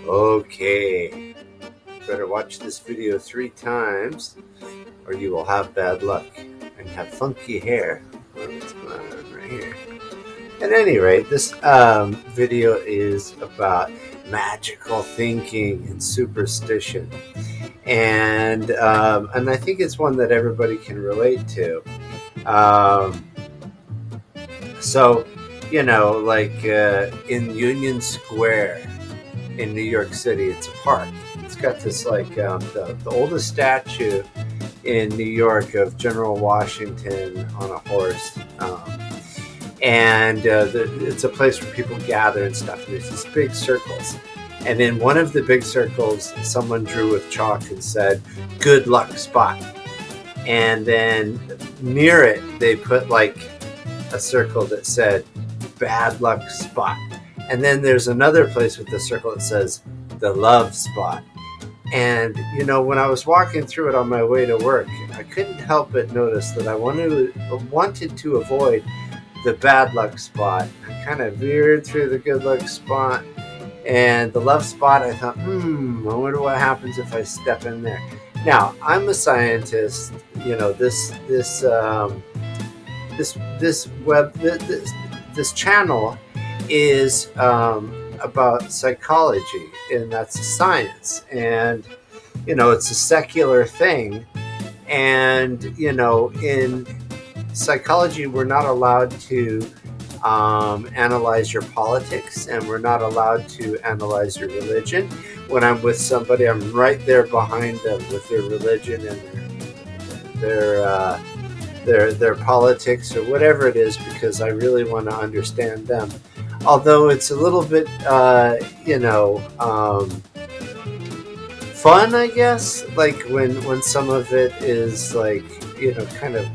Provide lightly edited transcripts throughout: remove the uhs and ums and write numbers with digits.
Okay, better watch this video 3 times or you will have bad luck and have funky hair. What's going on right here? At any rate, this video is about magical thinking and superstition. And I think it's one that everybody can relate to. So, like in Union Square in New York City, it's a park. It's got this the oldest statue in New York of General Washington on a horse. It's a place where people gather and stuff. And there's these big circles. And in one of the big circles, someone drew with chalk and said, "Good luck spot." And then near it, they put like a circle that said, "Bad luck spot." And then there's another place with a circle that says, "The love spot." And, when I was walking through it on my way to work, I couldn't help but notice that I wanted to avoid the bad luck spot. I kind of veered through the good luck spot. And the love spot, I thought, I wonder what happens if I step in there. Now, I'm a scientist. This channel is about psychology, and that's a science. And it's a secular thing. And in psychology, we're not allowed to analyze your politics, and we're not allowed to analyze your religion. When I'm with somebody, I'm right there behind them with their religion and their politics or whatever it is, because I really want to understand them. Although it's a little bit, fun, I guess, like when some of it is like, kind of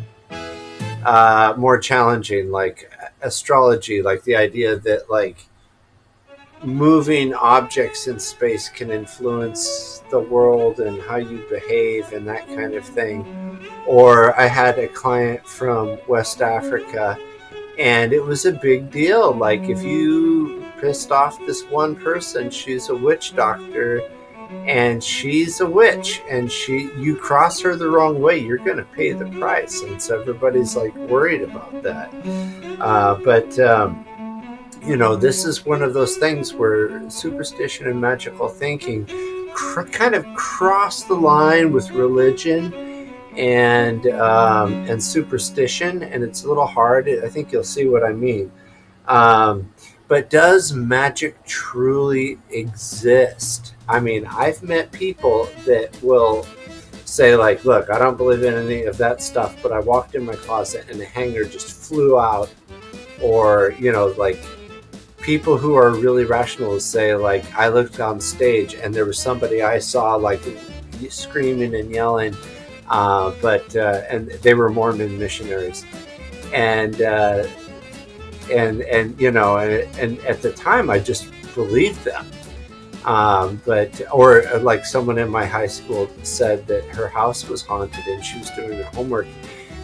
more challenging, like astrology, like the idea that like moving objects in space can influence the world and how you behave and that kind of thing. Or I had a client from West Africa, and it was a big deal. Like, if you pissed off this one person, she's a witch doctor, and she's a witch, and you cross her the wrong way, you're going to pay the price. And so everybody's like worried about that. This is one of those things where superstition and magical thinking kind of cross the line with religion and superstition, and it's a little hard. I think you'll see what I mean. But does magic truly exist? I mean, I've met people that will say, like, look, I don't believe in any of that stuff, but I walked in my closet and the hanger just flew out. Or, like, people who are really rational will say, like, I looked on stage and there was somebody I saw, like, screaming and yelling, and they were Mormon missionaries. And at the time I just believed them. Or like someone in my high school said that her house was haunted and she was doing her homework,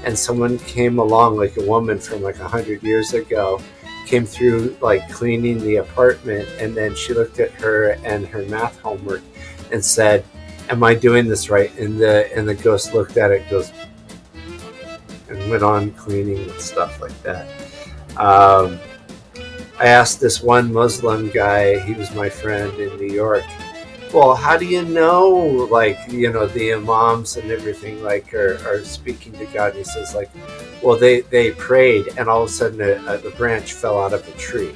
and someone came along, like a woman from like 100 years ago, came through like cleaning the apartment, and then she looked at her and her math homework and said, "Am I doing this right?" And the ghost looked at it, goes, and went on cleaning and stuff like that. I asked this one Muslim guy, he was my friend in New York, well, how do you know, like, the imams and everything, like, are speaking to God? And he says, like, well, they prayed, and all of a sudden the branch fell out of a tree.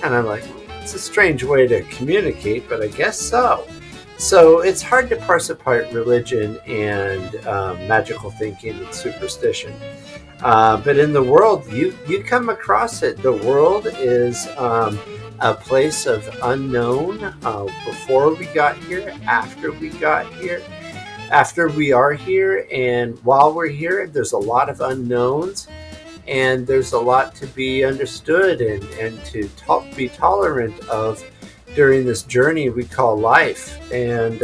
And I'm like, it's a strange way to communicate, but I guess so. So it's hard to parse apart religion and magical thinking and superstition. But in the world, you come across it. The world is a place of unknown. Before we got here, after we got here, after we are here, and while we're here, there's a lot of unknowns, and there's a lot to be understood and to be tolerant of during this journey we call life. And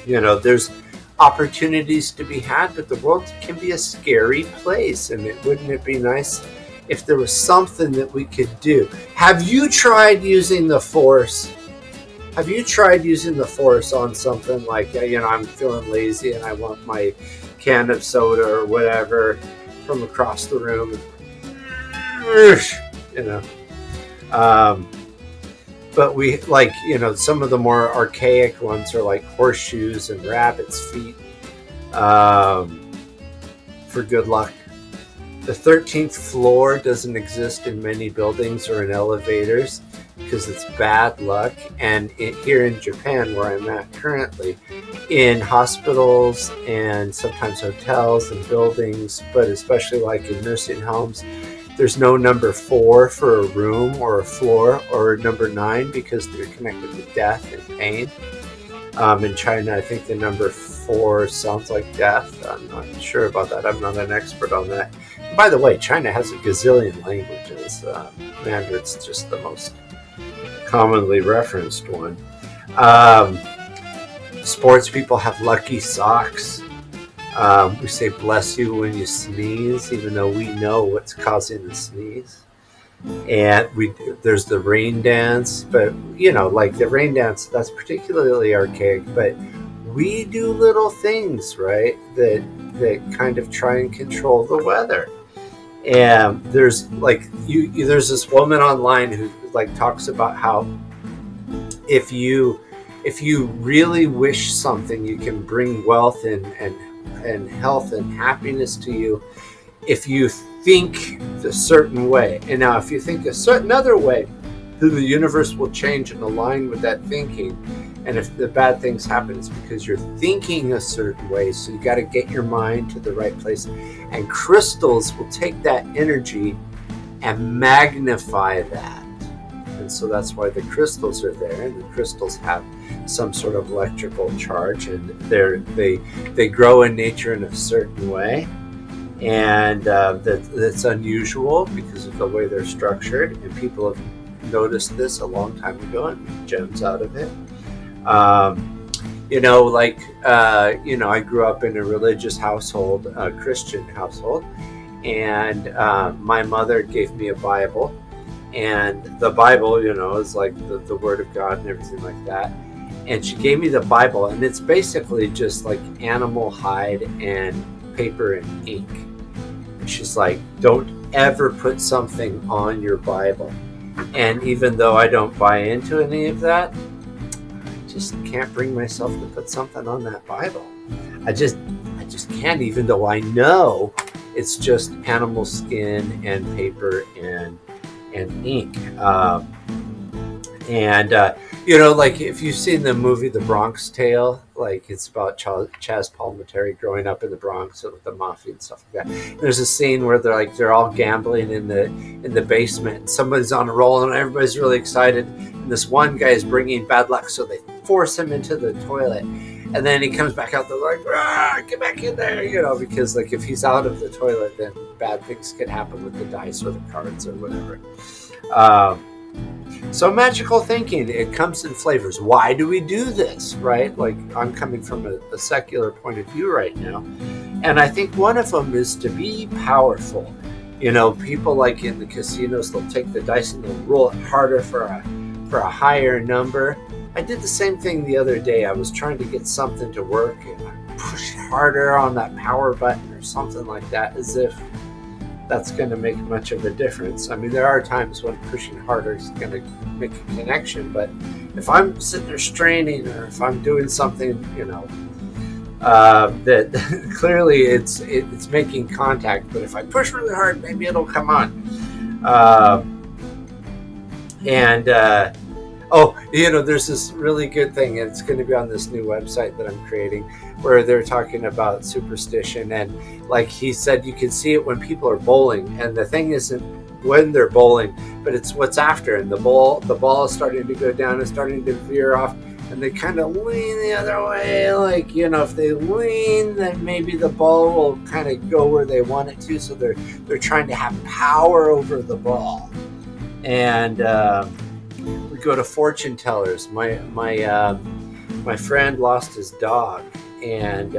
there's opportunities to be had, but the world can be a scary place. And wouldn't it be nice if there was something that we could do. Have you tried using the Force? Have you tried using the Force on something like, I'm feeling lazy and I want my can of soda or whatever from across the room? But we some of the more archaic ones are like horseshoes and rabbit's feet for good luck. The 13th floor doesn't exist in many buildings or in elevators because it's bad luck. And here in Japan, where I'm at currently, in hospitals and sometimes hotels and buildings, but especially like in nursing homes, there's no number 4 for a room or a floor, or number 9 because they're connected with death and pain. In China, I think the number 4 sounds like death. I'm not sure about that. I'm not an expert on that. And by the way, China has a gazillion languages. Mandarin's just the most commonly referenced one. Sports people have lucky socks. We say bless you when you sneeze, even though we know what's causing the sneeze. And there's the rain dance, but like the rain dance, that's particularly archaic, but we do little things, right, that kind of try and control the weather. And there's there's this woman online who like talks about how if you really wish something, you can bring wealth and health and happiness to you if you think a certain way. And now if you think a certain other way, then the universe will change and align with that thinking. And if the bad things happen, it's because you're thinking a certain way. So you got to get your mind to the right place. And crystals will take that energy and magnify that. And so that's why the crystals are there. And the crystals have some sort of electrical charge, and they grow in nature in a certain way. And that's unusual because of the way they're structured. And people have noticed this a long time ago and made gems out of it. I grew up in a religious household, a Christian household, and my mother gave me a Bible, and the Bible, is like the Word of God and everything like that. And she gave me the Bible, and it's basically just like animal hide and paper and ink. And she's like, don't ever put something on your Bible. And even though I don't buy into any of that, just can't bring myself to put something on that Bible. I just can't, even though I know it's just animal skin and paper and ink. Like if you've seen the movie The Bronx Tale, like it's about Chaz Palminteri growing up in the Bronx with the mafia and stuff like that. And there's a scene where they're all gambling in the basement, and somebody's on a roll and everybody's really excited. And this one guy is bringing bad luck, so they force him into the toilet, and then he comes back out. They're like, get back in there, because like if he's out of the toilet, then bad things can happen with the dice or the cards or whatever. So magical thinking, it comes in flavors. Why do we do this, right? Like I'm coming from a secular point of view right now. And I think one of them is to be powerful. People like in the casinos, they'll take the dice and they'll roll it harder for a higher number. I did the same thing the other day. I was trying to get something to work and I pushed harder on that power button or something like that, as if that's going to make much of a difference. I mean, there are times when pushing harder is going to make a connection, but if I'm sitting there straining, or if I'm doing something, that clearly it's making contact, but if I push really hard, maybe it'll come on. There's this really good thing, and it's going to be on this new website that I'm creating, where they're talking about superstition. And like he said, you can see it when people are bowling, and the thing isn't when they're bowling, but it's what's after. And the ball is starting to go down, it's starting to veer off, and they kind of lean the other way. Like, if they lean, then maybe the ball will kind of go where they want it to. So they're trying to have power over the ball. And we go to fortune tellers. My friend lost his dog, And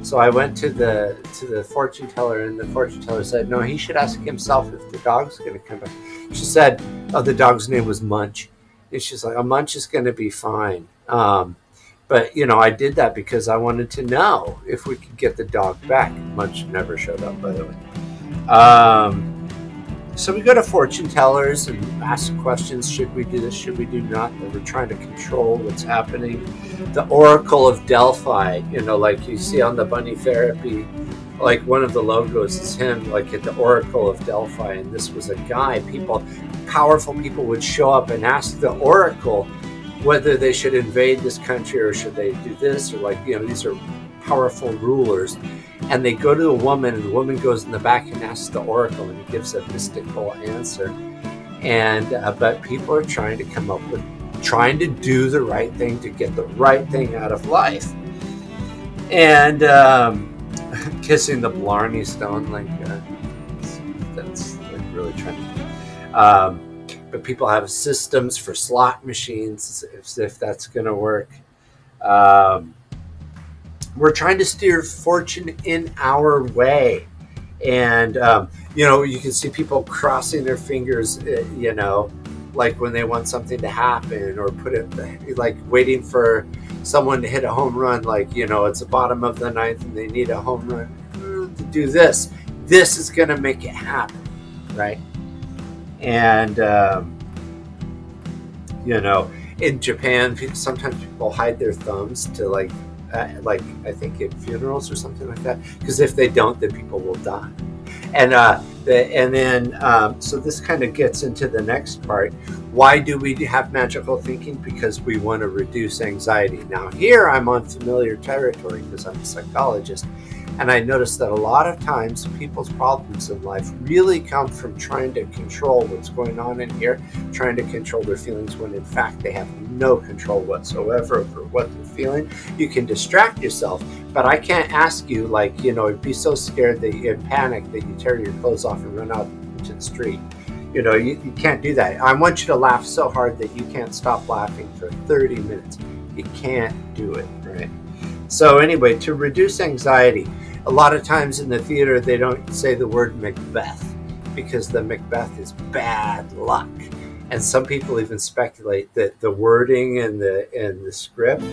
so I went to the fortune teller, and the fortune teller said, no, he should ask himself if the dog's going to come back. She said, oh, the dog's name was Munch. And she's like, oh, Munch is going to be fine. But, I did that because I wanted to know if we could get the dog back. Munch never showed up, by the way. So we go to fortune tellers and ask questions. Should we do this? Should we do not? We're trying to control what's happening. The Oracle of Delphi, like you see on the Bunny Therapy, like one of the logos is him, like at the Oracle of Delphi. And this was a guy. Powerful people would show up and ask the Oracle whether they should invade this country or should they do this, or these are powerful rulers. And they go to a woman, and the woman goes in the back and asks the Oracle, and he gives a mystical answer. And but people are trying to do the right thing to get the right thing out of life. And kissing the Blarney Stone, that's really trying to. But people have systems for slot machines, as if that's going to work. We're trying to steer fortune in our way. And, you can see people crossing their fingers, like when they want something to happen, or put it like waiting for someone to hit a home run. It's the bottom of the ninth and they need a home run to do this. This is going to make it happen. Right. And, in Japan, sometimes people hide their thumbs to I think at funerals or something like that, because if they don't, then people will die. And then so this kind of gets into the next part. Why do we have magical thinking? Because we want to reduce anxiety. Now here I'm on familiar territory because I'm a psychologist, and I noticed that a lot of times people's problems in life really come from trying to control what's going on in here, trying to control their feelings, when in fact they have no control whatsoever over what they're feeling. You can distract yourself, but I can't ask you, be so scared that you panic that you tear your clothes off and run out into the street. You can't do that. I want you to laugh so hard that you can't stop laughing for 30 minutes. You can't do it, right? So anyway, to reduce anxiety, a lot of times in the theater, they don't say the word Macbeth, because the Macbeth is bad luck. And some people even speculate that the wording in the script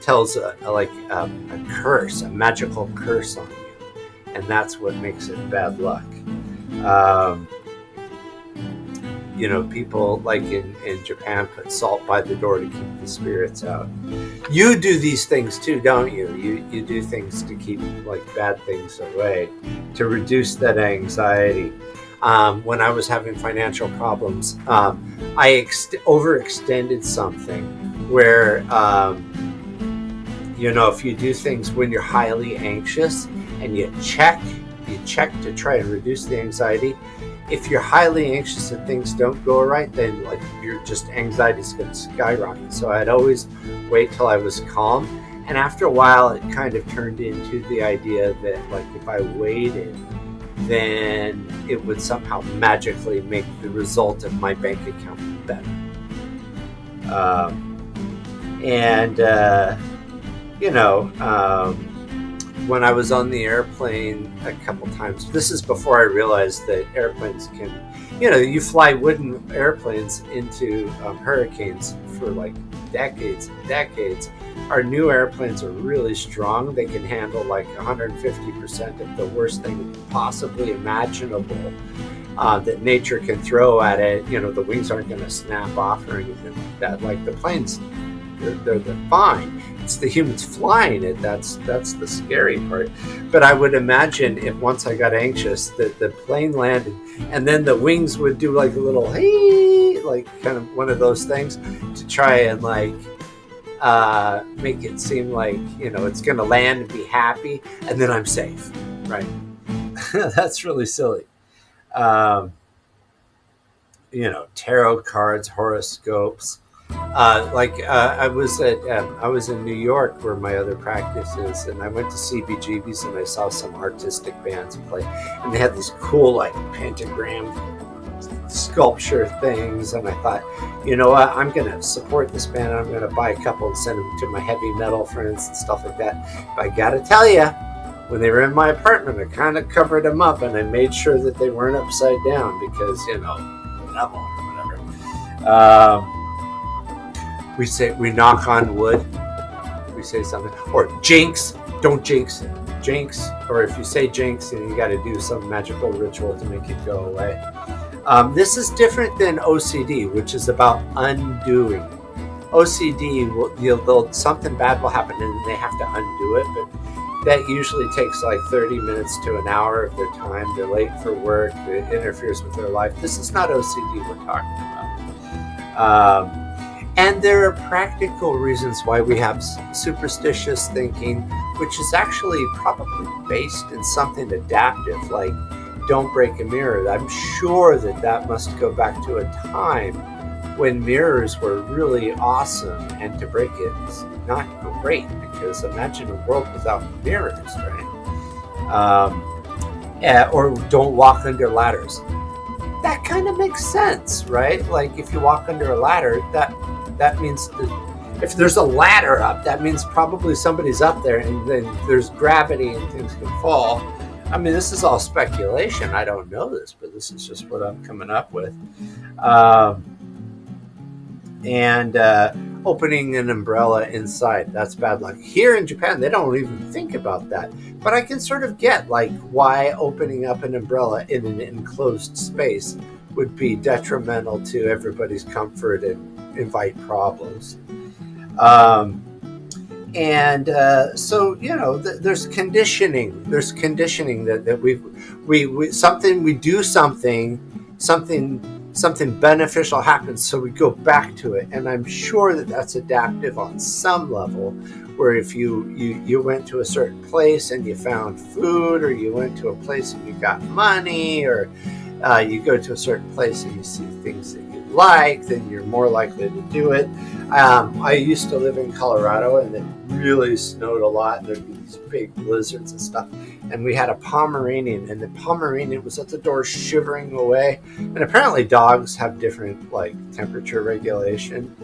tells a curse, a magical curse on you. And that's what makes it bad luck. People in Japan put salt by the door to keep the spirits out. You do these things too, don't you? You do things to keep bad things away, to reduce that anxiety. When I was having financial problems, I overextended something where, if you do things when you're highly anxious and you check to try and reduce the anxiety. If you're highly anxious and things don't go right, then your anxiety is going to skyrocket. So I'd always wait till I was calm. And after a while, it kind of turned into the idea that if I waited, then it would somehow magically make the result of my bank account better. When I was on the airplane a couple times, this is before I realized that airplanes can, you fly wooden airplanes into hurricanes for decades and decades. Our new airplanes are really strong. They can handle 150% of the worst thing possibly imaginable that nature can throw at it. The wings aren't going to snap off or anything like that. The planes, they're fine. It's the humans flying it that's the scary part. But I would imagine if once I got anxious that the plane landed and then the wings would do a little hey, kind of one of those things to try and make it seem it's going to land and be happy, and then I'm safe, right? That's really silly. Tarot cards, horoscopes. I was in New York where my other practice is, and I went to CBGB's and I saw some artistic bands play, and they had these cool pentagram sculpture things, and I thought, you know what, I'm going to support this band. I'm going to buy a couple and send them to my heavy metal friends and stuff like that. But I got to tell you, when they were in my apartment, I kind of covered them up, and I made sure that they weren't upside down because, you know, devil or whatever. We knock on wood. We say something, or jinx. Don't jinx it. Jinx, or if you say jinx, you got to do some magical ritual to make it go away. This is different than OCD, which is about undoing. OCD, something bad will happen and they have to undo it, but that usually takes like 30 minutes to an hour of their time. They're late for work. It interferes with their life. This is not OCD we're talking about. And there are practical reasons why we have superstitious thinking, which is actually probably based in something adaptive, like don't break a mirror. I'm sure that must go back to a time when mirrors were really awesome, and to break it is not great, because imagine a world without mirrors, right? Or don't walk under ladders. That kind of makes sense, right? Like if you walk under a ladder, that means that if there's a ladder up, that means probably somebody's up there, and then there's gravity and things can fall. I mean, this is all speculation. I don't know this, but this is just what I'm coming up with. And opening an umbrella inside, that's bad luck. Here in Japan, they don't even think about that. But I can sort of get like why opening up an umbrella in an enclosed space would be detrimental to everybody's comfort and invite problems. So, you know, there's conditioning. There's conditioning that we do something beneficial happens, so we go back to it. And I'm sure that that's adaptive on some level, where if you went to a certain place and you found food, or you went to a place and you got money, or you go to a certain place and you see things that you like, then you're more likely to do it. I used to live in Colorado, and it really snowed a lot, and there'd be these big blizzards and stuff. And we had a Pomeranian, and the Pomeranian was at the door shivering away. And apparently dogs have different like temperature regulation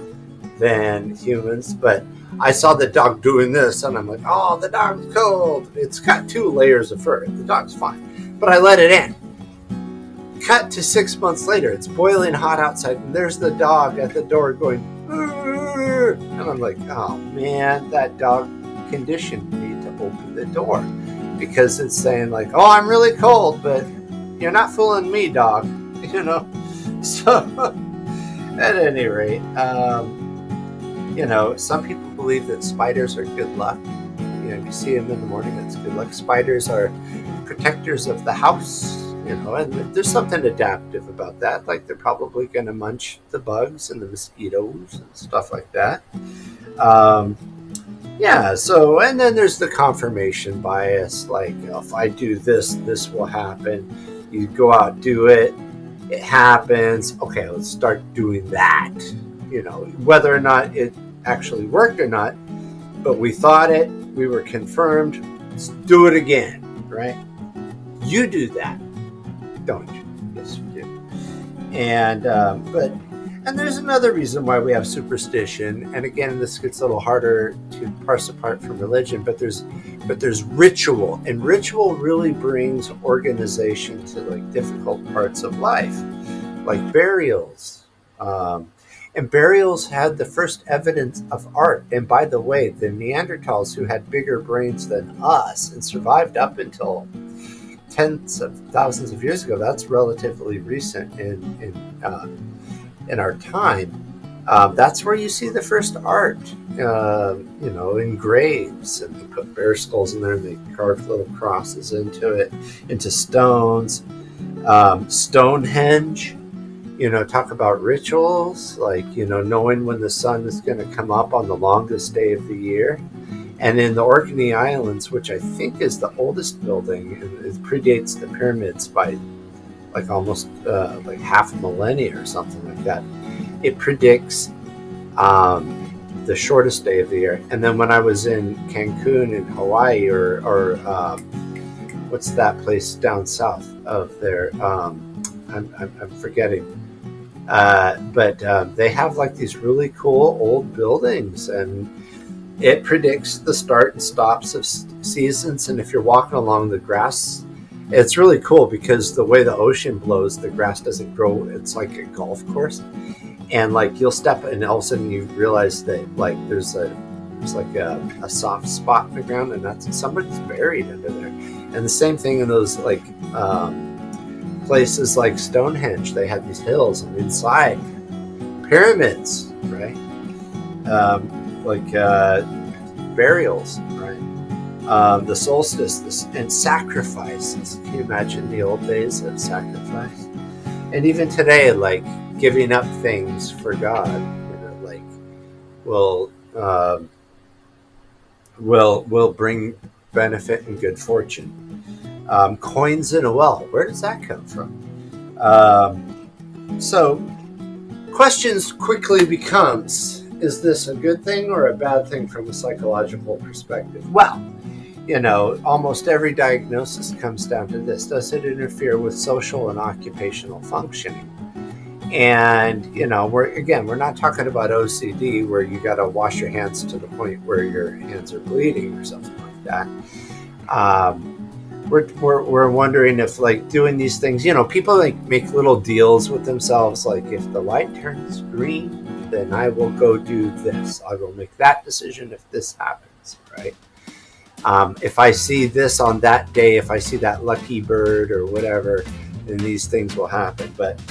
than humans. But I saw the dog doing this, and I'm like, oh, the dog's cold. It's got 2 layers of fur. The dog's fine. But I let it in. Cut to 6 months later, it's boiling hot outside, and there's the dog at the door going, "Arr!" And I'm like, oh man, that dog conditioned me to open the door, because it's saying like, oh, I'm really cold, but you're not fooling me, dog, you know. So at any rate, you know, some people believe that spiders are good luck. You know, if you see them in the morning, that's good luck. Spiders are protectors of the house. You know, and there's something adaptive about that. Like they're probably going to munch the bugs and the mosquitoes and stuff like that. Yeah, so, and then there's the confirmation bias. Like, if I do this, this will happen. You go out, do it, it happens. Okay, let's start doing that. You know, whether or not it actually worked or not, but we thought it, we were confirmed. Let's do it again, right? You do that. Don't you? Yes, you do. And there's another reason why we have superstition. And again, this gets a little harder to parse apart from religion. But there's ritual, and ritual really brings organization to like difficult parts of life, like burials. And burials had the first evidence of art. And by the way, the Neanderthals, who had bigger brains than us and survived up until tens of thousands of years ago, that's relatively recent in our time. That's where you see the first art, you know, in graves, and they put bear skulls in there, and they carved little crosses into stones. Stonehenge, you know, talk about rituals, like, you know, knowing when the sun is going to come up on the longest day of the year. And in the Orkney Islands, which I think is the oldest building, and it predates the pyramids by like almost like half a millennia or something like that, it predicts the shortest day of the year. And then when I was in Cancun in Hawaii, or what's that place down south of there? I'm forgetting. But they have like these really cool old buildings, and it predicts the start and stops of seasons. And if you're walking along the grass, it's really cool because the way the ocean blows, the grass doesn't grow. It's like a golf course, and like you'll step, and all of a sudden you realize that like there's like a soft spot in the ground, and that's somebody's buried under there. And the same thing in those like places like Stonehenge. They had these hills, and inside pyramids, right? Like burials, right? The solstice and sacrifices. Can you imagine the old days of sacrifice? And even today, like giving up things for God, like will bring benefit and good fortune. Coins in a well. Where does that come from? So questions quickly becomes, is this a good thing or a bad thing from a psychological perspective? Well, almost every diagnosis comes down to this. Does it interfere with social and occupational functioning? And, we're not talking about OCD where you got to wash your hands to the point where your hands are bleeding or something like that. We're wondering if like doing these things, people like make little deals with themselves. Like if the light turns green, then I will go do this. I will make that decision if this happens, right? If I see this on that day, if I see that lucky bird or whatever, then these things will happen. But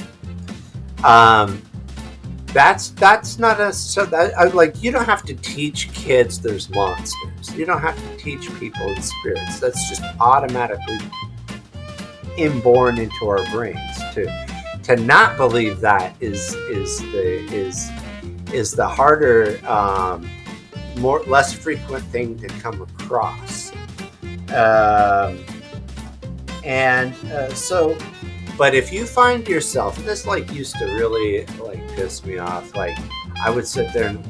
that's not a, so that like, you don't have to teach kids there's monsters. You don't have to teach people in spirits. That's just automatically inborn into our brains. To not believe that is the harder, less frequent thing to come across. So, but if you find yourself, and this like used to really like piss me off, like I would sit there and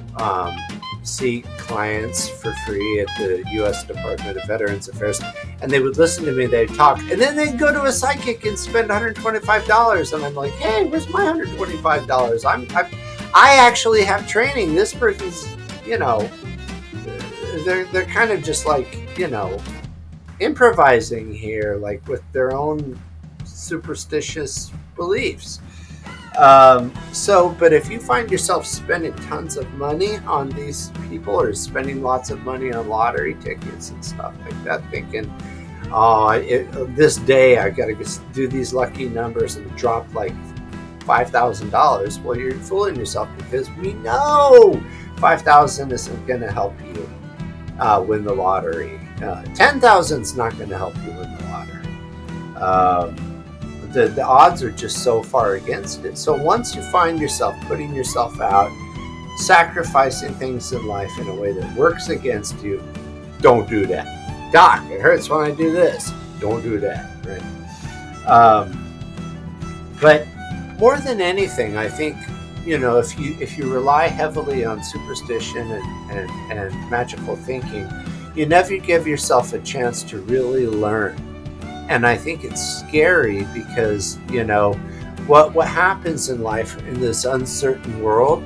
see clients for free at the U.S. Department of Veterans Affairs, and they would listen to me, they'd talk, and then they'd go to a psychic and spend $125, and I'm like, hey, where's my $125? I actually have training. This person's, they're kind of just like, improvising here, like with their own superstitious beliefs. But if you find yourself spending tons of money on these people, or spending lots of money on lottery tickets and stuff like that, thinking, this day I got to do these lucky numbers and drop like $5,000. Well, you're fooling yourself, because we know $5,000 isn't going to help you win the lottery. $10,000 is not going to help you win the lottery. The odds are just so far against it. So once you find yourself putting yourself out, sacrificing things in life in a way that works against you, don't do that. Doc, it hurts when I do this. Don't do that, right? But more than anything, I think, if you rely heavily on superstition and magical thinking, you never give yourself a chance to really learn. And I think it's scary because, what happens in life in this uncertain world,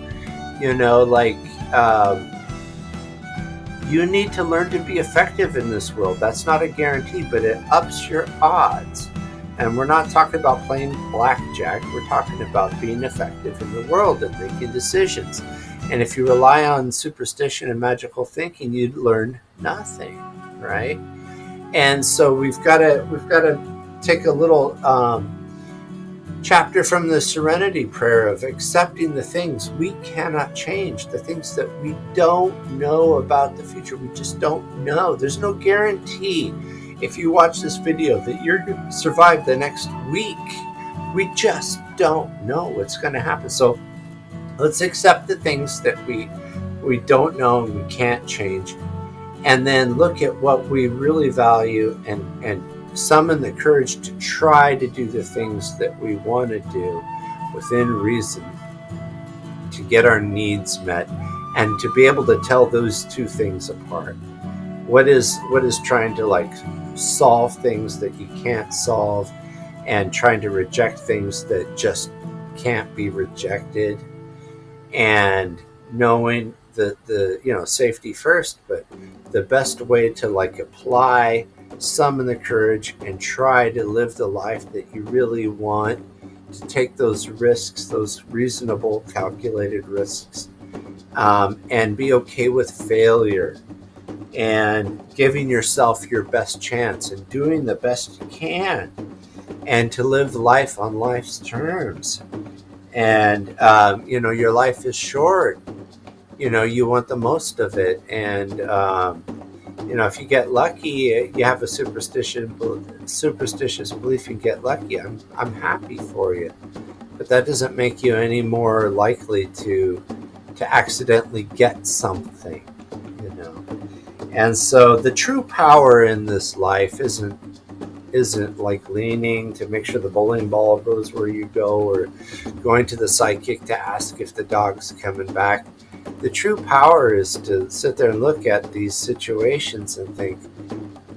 you need to learn to be effective in this world. That's not a guarantee, but it ups your odds. And we're not talking about playing blackjack. We're talking about being effective in the world and making decisions. And if you rely on superstition and magical thinking, you'd learn nothing, right? And so we've got to take a little chapter from the Serenity Prayer of accepting the things we cannot change, the things that we don't know about the future. We just don't know. There's no guarantee if you watch this video that you're going to survive the next week. We just don't know what's going to happen. So let's accept the things that we don't know and we can't change, and then look at what we really value and summon the courage to try to do the things that we want to do within reason to get our needs met, and to be able to tell those two things apart. What is trying to like solve things that you can't solve, and trying to reject things that just can't be rejected, and knowing the safety first, but the best way to like apply, summon the courage, and try to live the life that you really want, to take those risks, those reasonable, calculated risks, and be okay with failure, and giving yourself your best chance and doing the best you can, and to live life on life's terms. And your life is short. You want the most of it. And if you get lucky, you have a superstitious belief you get lucky, I'm happy for you. But that doesn't make you any more likely to accidentally get something. And so the true power in this life isn't like leaning to make sure the bowling ball goes where you go, or going to the psychic to ask if the dog's coming back. The true power is to sit there and look at these situations and think,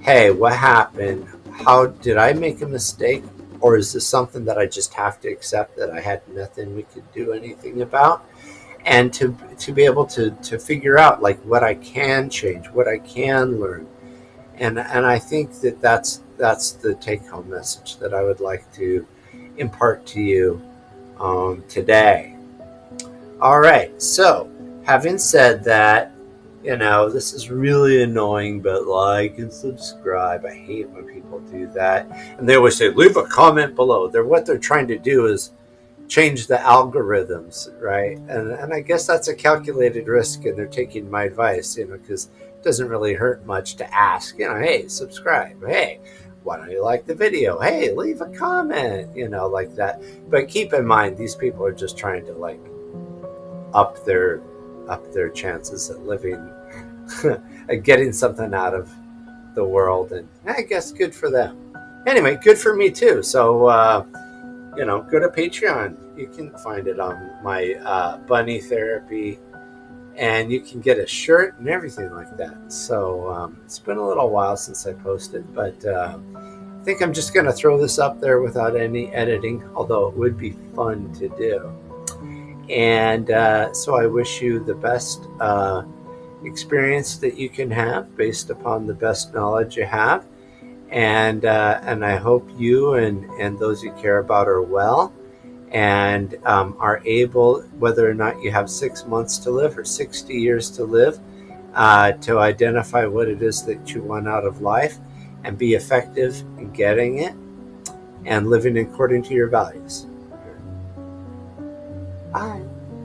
hey, what happened? How did I make a mistake? Or is this something that I just have to accept that I had nothing we could do anything about? And to be able to figure out like what I can change, what I can learn. And I think that's the take-home message that I would like to impart to you today. All right, so having said that, this is really annoying, but like and subscribe. I hate when people do that. And they always say, leave a comment below. What they're trying to do is change the algorithms, right? And I guess that's a calculated risk, and they're taking my advice, because it doesn't really hurt much to ask, hey, subscribe. Hey, why don't you like the video? Hey, leave a comment, like that. But keep in mind, these people are just trying to like up their chances at living, at getting something out of the world, and I guess good for them. Anyway, good for me too. So, go to Patreon. You can find it on my bunny therapy, and you can get a shirt and everything like that. So it's been a little while since I posted, but I think I'm just going to throw this up there without any editing, although it would be fun to do. And so I wish you the best experience that you can have based upon the best knowledge you have. And I hope you and those you care about are well, and are able, whether or not you have 6 months to live or 60 years to live, to identify what it is that you want out of life and be effective in getting it and living according to your values. Bye.